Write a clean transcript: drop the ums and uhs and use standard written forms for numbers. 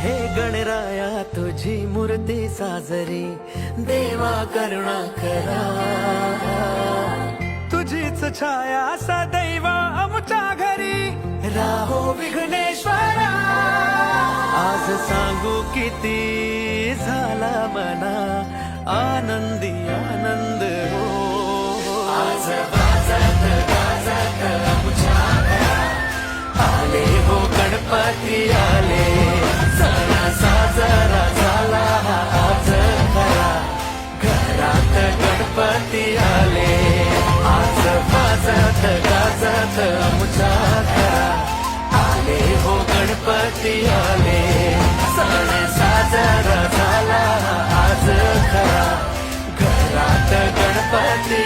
हे गणराया तुझी मूर्ती साजरी, देवा करुणा करा. तुझीच छाया सदैव आमच्या घरी, राहो विघ्नेश्वरा. आज सांगू किती झाला मना, आनंदी आनंद हो. आज वाजत गाजत आमच्या घरात, आले हो गणपती आले. सणा साजरा झाला हा आज खरा, घरात गणपती आले. आज वाजत गाजत आमच्या घरात, आले हो गणपती आले. सण साजरा झाला हा आज खरा, घरात गणपती